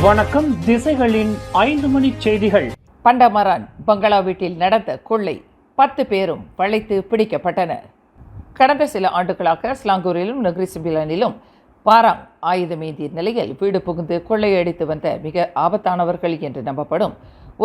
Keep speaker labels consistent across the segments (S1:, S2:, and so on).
S1: வணக்கம். திசைகளின் 5 மணி செய்திகள்.
S2: பண்டமரான் பங்களா வீட்டில் நடந்த கொள்ளை, 10 பேரும் வளைத்து பிடிக்கப்பட்டனர். கடந்த சில ஆண்டுகளாக ஸ்லாங்கூரிலும் நக்ரிசிபிலனிலும் பாராங் ஆயுதமேந்திய நிலையில் வீடு புகுந்து கொள்ளையடித்து வந்த மிக ஆபத்தானவர்கள் என்று நம்பப்படும்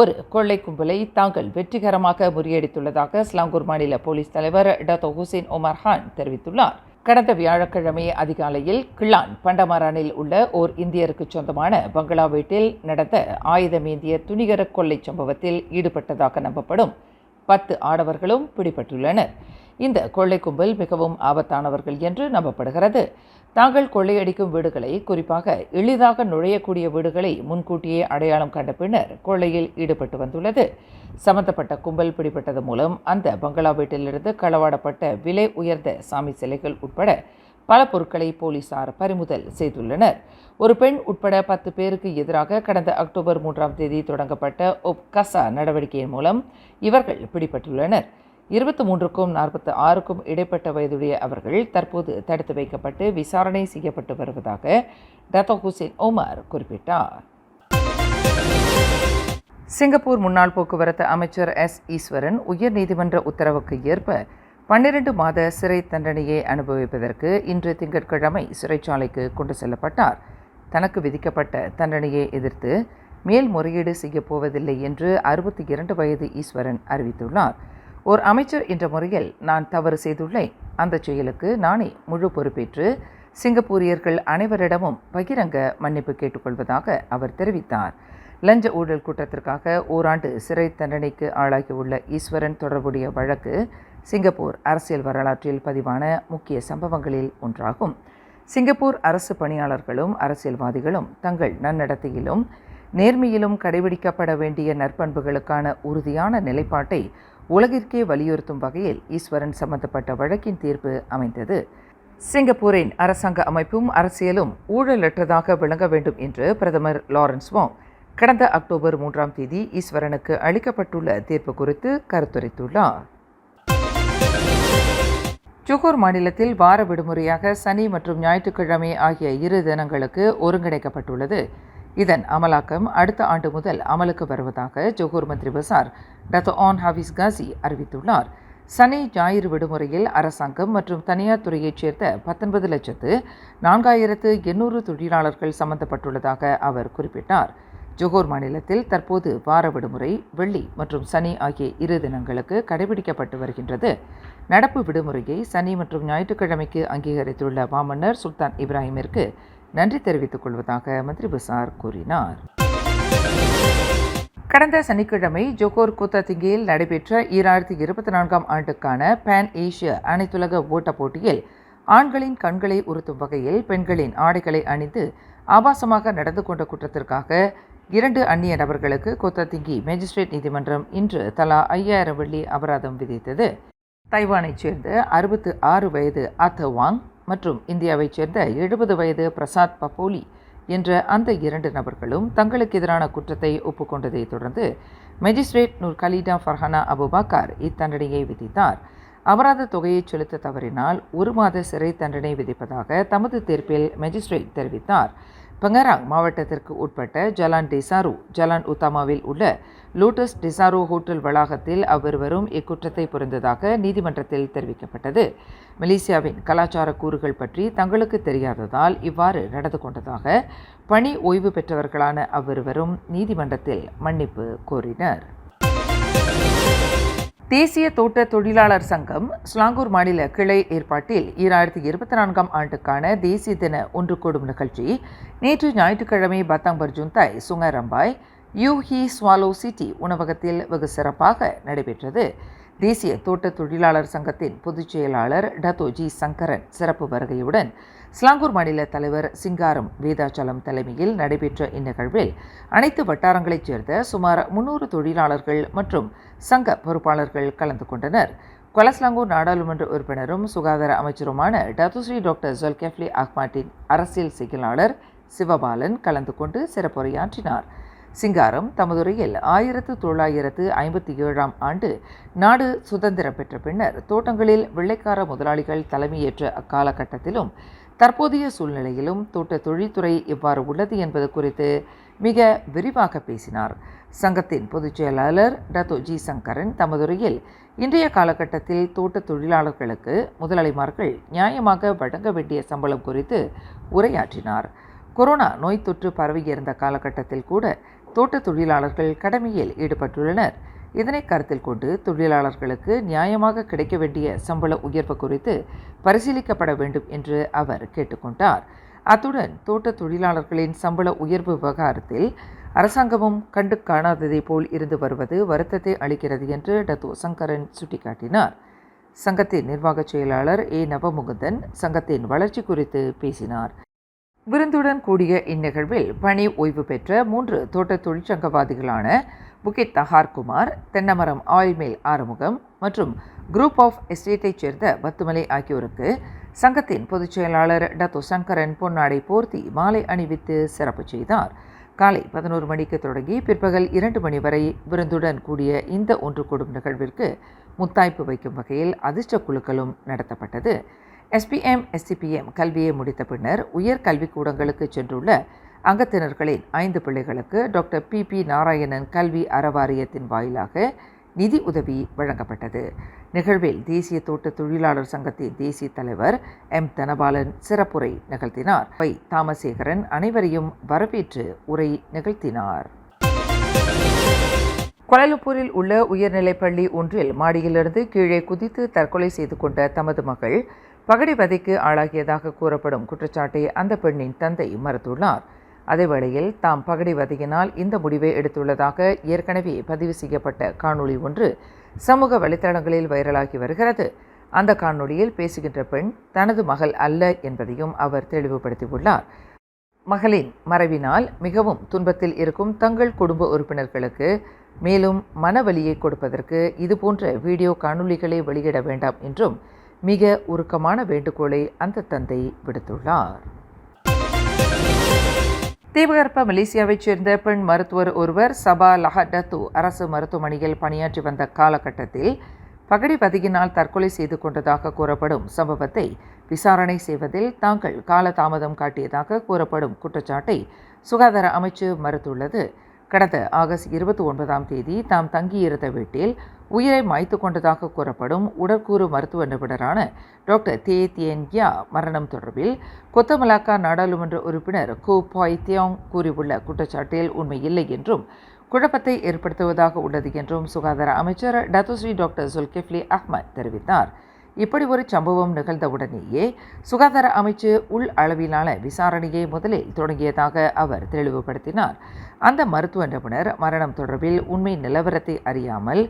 S2: ஒரு கொள்ளை கும்பலை தாங்கள் வெற்றிகரமாக முறியடித்துள்ளதாக ஸ்லாங்கூர் மாநில போலீஸ் தலைவர் டத்தோ ஹுசேன் ஒமர் கான் தெரிவித்துள்ளார். கடந்த வியாழக்கிழமை அதிகாலையில் கிளான் பண்டமரானில் உள்ள ஓர் இந்தியருக்கு சொந்தமான பங்களா வீட்டில் நடந்த ஆயுதமேந்திய துணிகர கொள்ளை சம்பவத்தில் ஈடுபட்டதாக நம்பப்படும் 10 ஆடவர்களும் பிடிபட்டுள்ளனர். இந்த கொள்ளை கும்பல் மிகவும் ஆபத்தானவர்கள் என்று நம்பப்படுகிறது. தாங்கள் கொள்ளையடிக்கும் வீடுகளை, குறிப்பாக எளிதாக நுழையக்கூடிய வீடுகளை முன்கூட்டியே அடையாளம் கண்ட பின்னர் கொள்ளையில் ஈடுபட்டு வந்துள்ளது. சம்பந்தப்பட்ட கும்பல் பிடிபட்டது மூலம் அந்த பங்களா வீட்டிலிருந்து களவாடப்பட்ட விலை உயர்ந்த சாமி சிலைகள் உட்பட பல பொருட்களை போலீசார் பறிமுதல் செய்துள்ளனர். ஒரு பெண் உட்பட 10 பேருக்கு எதிராக கடந்த அக்டோபர் 3ஆம் தேதி தொடங்கப்பட்ட ஒப்கசா நடவடிக்கையின் மூலம் இவர்கள் பிடிபட்டுள்ளனர். 23க்கும் 46க்கும் இடைப்பட்ட வயதுடைய அவர்கள் தற்போது தடுத்து வைக்கப்பட்டு விசாரணை செய்யப்பட்டு வருவதாக டத்தோ ஹுசேன் ஒமர் குறிப்பிட்டார். சிங்கப்பூர் முன்னாள் போக்குவரத்து அமைச்சர் எஸ் ஈஸ்வரன் உயர்நீதிமன்ற உத்தரவுக்கு ஏற்ப 12 மாத சிறை தண்டனையை அனுபவிப்பதற்கு இன்று திங்கட்கிழமை சிறைச்சாலைக்கு கொண்டு செல்லப்பட்டார். தனக்கு விதிக்கப்பட்ட தண்டனையை எதிர்த்து மேல்முறையீடு செய்யப்போவதில்லை என்று 62 வயது ஈஸ்வரன் அறிவித்துள்ளார். ஒரு அமைச்சர் என்ற முறையில் நான் தவறு செய்துள்ளேன். அந்த செயலுக்கு நானே முழு பொறுப்பேற்று சிங்கப்பூரியர்கள் அனைவரிடமும் பகிரங்க மன்னிப்பு கேட்டுக்கொள்வதாக அவர் தெரிவித்தார். லஞ்ச ஊழல் குற்றத்திற்காக ஓராண்டு சிறை தண்டனைக்கு ஆளாகியுள்ள ஈஸ்வரன் தொடர்புடைய வழக்கு சிங்கப்பூர் அரசியல் வரலாற்றில் பதிவான முக்கிய சம்பவங்களில் ஒன்றாகும். சிங்கப்பூர் அரசு பணியாளர்களும் அரசியல்வாதிகளும் தங்கள் நன்னடத்தையிலும் நேர்மையிலும் கடைபிடிக்கப்பட வேண்டிய நற்பண்புகளுக்கான உறுதியான நிலைப்பாட்டை உலகிற்கே வலியுறுத்தும் வகையில் ஈஸ்வரன் சம்பந்தப்பட்ட வழக்கின் தீர்ப்பு அமைந்தது. சிங்கப்பூரின் அரசாங்க அமைப்பும் அரசியலும் ஊழலற்றதாக விளங்க வேண்டும் என்று பிரதமர் லாரன்ஸ் வாங் கடந்த அக்டோபர் 3ஆம் தேதி ஈஸ்வரனுக்கு அளிக்கப்பட்டுள்ள தீர்ப்பு குறித்து கருத்துரைத்துள்ளார். ஜொகூர் மாநிலத்தில் வார விடுமுறையாக சனி மற்றும் ஞாயிற்றுக்கிழமை ஆகிய 2 தினங்களுக்கு ஒருங்கிணைக்கப்பட்டுள்ளது. இதன் அமலாக்கம் அடுத்த ஆண்டு முதல் அமலுக்கு வருவதாக ஜொகூர் மந்திரி பசார் டத்தோ ஆன் ஹாஃபிஸ் காசி அறிவித்துள்ளார். சனி ஞாயிறு விடுமுறையில் அரசாங்கம் மற்றும் தனியார் துறையைச் சேர்ந்த 19,04,800 தொழிலாளர்கள் சம்பந்தப்பட்டுள்ளதாக அவர் குறிப்பிட்டார். ஜொகூர் மாநிலத்தில் தற்போது வார விடுமுறை வெள்ளி மற்றும் சனி ஆகிய 2 தினங்களுக்கு கடைபிடிக்கப்பட்டு வருகின்றது. நடப்பு விடுமுறையை சனி மற்றும் ஞாயிற்றுக்கிழமைக்கு அங்கீகரித்துள்ள மாமன்னர் சுல்தான் இப்ராஹிமிற்கு நன்றி தெரிவித்துக் கொள்வதாக மந்திரி பசார் கூறினார். கடந்த சனிக்கிழமை ஜொகூர் கூத்தத்திங்கியில் நடைபெற்ற 2024ஆம் ஆண்டுக்கான பேன் ஏஷியா அனைத்துலக ஓட்டப் போட்டியில் ஆண்களின் கண்களை உறுத்தும் வகையில் பெண்களின் ஆடைகளை அணிந்து ஆபாசமாக நடந்து கொண்ட குற்றத்திற்காக 2 அந்நிய நபர்களுக்கு கூத்தத்திங்கி மேஜிஸ்ட்ரேட் நீதிமன்றம் இன்று தலா 5000 வெள்ளி அபராதம் விதித்தது. தைவானைச் சேர்ந்த 66 வயது ஆத்தவாங் மற்றும் இந்தியாவைச் சேர்ந்த 70 வயது பிரசாத் பப்போலி என்ற அந்த 2 நபர்களும் தங்களுக்கு எதிரான குற்றத்தை ஒப்புக்கொண்டதை தொடர்ந்து மேஜிஸ்ட்ரேட் நூர் கலீடா ஃபர்ஹானா அபுபக்கர் இத்தண்டனையை விதித்தார். அபராத தொகையை செலுத்த தவறினால் 1 மாத சிறை தண்டனை விதிப்பதாக தமது தீர்ப்பில் மேஜிஸ்ட்ரேட் தெரிவித்தார். பங்கராங் மாவட்டத்திற்கு உட்பட்ட ஜலான் டெசாரு ஜலான் உத்தாமாவில் உள்ள லோட்டஸ் டெசாரோ ஹோட்டல் வளாகத்தில் அவ்விருவரும் இக்குற்றத்தை புரிந்ததாக நீதிமன்றத்தில் தெரிவிக்கப்பட்டது. மலேசியாவின் கலாச்சார கூறுகள் பற்றி தங்களுக்கு தெரியாததால் இவ்வாறு நடந்து கொண்டதாக பணி ஓய்வு பெற்றவர்களான அவ்விருவரும் நீதிமன்றத்தில் மன்னிப்பு கோரினர். தேசிய தோட்ட தொழிலாளர் சங்கம் ஸ்லாங்கூர் மாநில கிளை ஏற்பாட்டில் 2024ஆம் ஆண்டுக்கான தேசிய தின ஒன்று கூடும் நிகழ்ச்சி நேற்று ஞாயிற்றுக்கிழமை பத்தாங் பர்ஜுந்தாய் சுங்கரம்பாய் யூஹி ஸ்வாலோ சிட்டி உணவகத்தில் வெகு சிறப்பாக நடைபெற்றது. தேசிய தோட்ட தொழிலாளர் சங்கத்தின் பொதுச் செயலாளர் டத்தோ ஜி சங்கரன் சிறப்பு வருகையுடன் ஸ்லாங்கூர் மாநில தலைவர் சிங்காரம் வேதாச்சலம் தலைமையில் நடைபெற்ற இந்நிகழ்வில் அனைத்து வட்டாரங்களைச் சேர்ந்த சுமார் 300 தொழிலாளர்கள் மற்றும் சங்க பொறுப்பாளர்கள் கலந்து கொண்டனர். கொலஸ்லாங்கூர் நாடாளுமன்ற உறுப்பினரும் சுகாதார அமைச்சருமான டத்துஸ்ரீ டாக்டர் ஜல்கெஃப்லி அஹ்மட்டின் அரசியல் செயலாளர் சிவபாலன் கலந்து கொண்டு சிறப்புரையாற்றினார். சிங்காரம் தமதுரையில் 1957ஆம் ஆண்டு நாடு சுதந்திரம் பெற்ற பின்னர் தோட்டங்களில் வெள்ளைக்கார முதலாளிகள் தலைமையேற்ற அக்காலகட்டத்திலும் தற்போதைய சூழ்நிலையிலும் தோட்ட தொழில்துறை எவ்வாறு உள்ளது என்பது குறித்து மிக விரிவாக பேசினார். சங்கத்தின் பொதுச் செயலாளர் டத்தோ ஜி சங்கரன் தமதுரையில் இன்றைய காலகட்டத்தில் தோட்ட தொழிலாளர்களுக்கு முதலாளிமார்கள் நியாயமாக வழங்க வேண்டிய சம்பளம் குறித்து உரையாற்றினார். கொரோனா நோய் தொற்று பரவியிருந்த காலகட்டத்தில் கூட தோட்ட தொழிலாளர்கள் கடமையில் ஈடுபட்டுள்ளனர். இதனை கருத்தில் கொண்டு தொழிலாளர்களுக்கு நியாயமாக கிடைக்க வேண்டிய சம்பள உயர்வு குறித்து பரிசீலிக்கப்பட வேண்டும் என்று அவர் கேட்டுக்கொண்டார். அத்துடன் தோட்ட தொழிலாளர்களின் சம்பள உயர்வு விவகாரத்தில் அரசாங்கமும் கண்டு காணாததை போல் இருந்து வருவது வருத்தத்தை அளிக்கிறது என்று டத்தோ சங்கரன் சுட்டிக்காட்டினார். சங்கத்தின் நிர்வாக செயலாளர் ஏ நவமுகுந்தன் சங்கத்தின் வளர்ச்சி குறித்து பேசினார். விருந்துடன் கூடிய இந்நிகழ்வில் பணி ஓய்வு பெற்ற 3 தோட்ட தொழிற்சங்கவாதிகளான புகித் தஹார் குமார், தென்னமரம் ஆயில் மில் ஆறுமுகம் மற்றும் குரூப் ஆஃப் எஸ்டேட்டைச் சேர்ந்த பத்துமலை ஆகியோருக்கு சங்கத்தின் பொதுச் செயலாளர் டத்தோ சங்கரன் பொன்னாடை போர்த்தி மாலை அணிவித்து சிறப்பு செய்தார். காலை 11 மணிக்கு தொடங்கி பிற்பகல் 2 மணி வரை விருந்துடன் கூடிய இந்த ஒன்று கூடும் நிகழ்விற்கு முத்தாய்ப்பு வைக்கும் வகையில் அதிர்ஷ்ட குழுக்களும் நடத்தப்பட்டது. SPM, SCPM கல்வியை முடித்த பின்னர் உயர் கல்விக்கூடங்களுக்கு சென்றுள்ள அங்கத்தினர்களின் 5 பிள்ளைகளுக்கு டாக்டர் PP நாராயணன் கல்வி அறவாரியத்தின் வாயிலாக நிதி உதவி வழங்கப்பட்டது. நிகழ்வில் தேசிய தோட்ட தொழிலாளர் சங்கத்தின் தேசிய தலைவர் M. தனபாலன் சிறப்புரை நிகழ்த்தினார். தாமசேகரன் அனைவரையும் வரவேற்று உரை நிகழ்த்தினார். கோலாலம்பூரில் உள்ள உயர்நிலைப்பள்ளி ஒன்றில் மாடியிலிருந்து கீழே குதித்து தற்கொலை செய்து கொண்ட தமது மகள் பகடிவதைக்கு ஆளாகியதாக கூறப்படும் குற்றச்சாட்டை அந்த பெண்ணின் தந்தை மறுத்துள்ளார். அதேவேளையில் தாம் பகடிவதையினால் இந்த முடிவை எடுத்துள்ளதாக ஏற்கனவே பதிவு செய்யப்பட்ட காணொளி ஒன்று சமூக வலைத்தளங்களில் வைரலாகி வருகிறது. அந்த காணொளியில் பேசுகின்ற பெண் தனது மகள் அல்ல என்பதையும் அவர் தெளிவுபடுத்தியுள்ளார். மகளின் மறைவினால் மிகவும் துன்பத்தில் இருக்கும் தங்கள் குடும்ப உறுப்பினர்களுக்கு மேலும் மனவலியை கொடுப்பதற்கு இதுபோன்ற வீடியோ காணொளிகளை வெளியிட வேண்டாம் என்றும் மிக உருக்கமான வேண்டுகோளை அந்த தந்தை விடுத்துள்ளார். தீபகற்ப மலேசியாவைச் சேர்ந்த பெண் மருத்துவர் ஒருவர் சபா லஹடத்து அரசு மருத்துவமனையில் பணியாற்றி வந்த காலகட்டத்தில் பகடிவதையினால் தற்கொலை செய்து கொண்டதாக கூறப்படும் சம்பவத்தை விசாரணை செய்வதில் தாங்கள் காலதாமதம் காட்டியதாக கூறப்படும் குற்றச்சாட்டை சுகாதார அமைச்சு மறுத்துள்ளது. கடந்த ஆகஸ்ட் 29ஆம் தேதி தாம் தங்கியிருந்த வீட்டில் உயிரை மாய்த்து கொண்டதாக கூறப்படும் உடற்கூறு மருத்துவ நிபுணரான டாக்டர் தே தியன் யா மரணம் தொடர்பில் கொத்தமலாக்கா நாடாளுமன்ற உறுப்பினர் கு பாய் தியோங் கூறியுள்ள குற்றச்சாட்டில் உண்மை இல்லை என்றும் குழப்பத்தை ஏற்படுத்துவதாக உள்ளது என்றும் சுகாதார அமைச்சர் டத்தோஸ்ரீ டாக்டர் சுல்கிஃப்லி அஹ்மத் தெரிவித்தார். இப்படி ஒரு சம்பவம் நிகழ்ந்தவுடனேயே சுகாதார அமைச்சு உள் அளவிலான விசாரணையை முதலில் தொடங்கியதாக அவர் தெளிவுபடுத்தினார். அந்த மருத்துவ நிபுணர் மரணம் தொடர்பில் உண்மை நிலவரத்தை அறியாமல்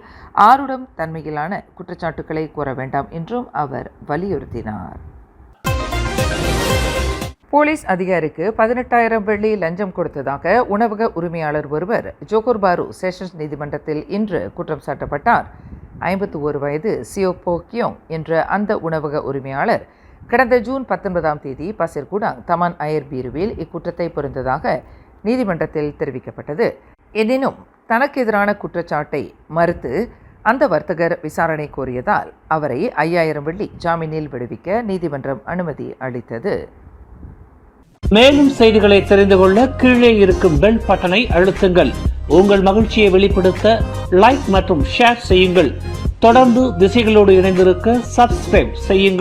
S2: ஆருடம் தன்மையிலான குற்றச்சாட்டுக்களை கூற வேண்டாம் என்றும் அவர் வலியுறுத்தினார். போலீஸ் அதிகாரிக்கு 18,000 வெள்ளி லஞ்சம் கொடுத்ததாக உணவக உரிமையாளர் ஒருவர் ஜோகூர் பாரு செஷன்ஸ் நீதிமன்றத்தில் இன்று குற்றம் சாட்டப்பட்டார். 51 வயது சியோ போ கியோங் என்ற அந்த உணவக உரிமையாளர் கடந்த ஜூன் 19ஆம் தேதி பசிர்குடாங் தமான் அயர் பீருவில் இக்குற்றத்தை புரிந்ததாக நீதிமன்றத்தில் தெரிவிக்கப்பட்டது. எனினும் தனக்கு எதிரான குற்றச்சாட்டை மறுத்து அந்த வர்த்தகர் விசாரணை கோரியதால் அவரை 5,000 வெள்ளி ஜாமீனில் விடுவிக்க நீதிமன்றம் அனுமதி அளித்தது.
S1: மேலும் செய்திகளை தெரிந்து கொள்ள கீழே இருக்கும் பெல் பட்டனை அழுத்துங்கள். உங்கள் மகிழ்ச்சியை வெளிப்படுத்த லைக் மற்றும் ஷேர் செய்யுங்கள். தொடர்ந்து திசைகளோடு இணைந்திருக்க சப்ஸ்கிரைப் செய்யுங்கள்.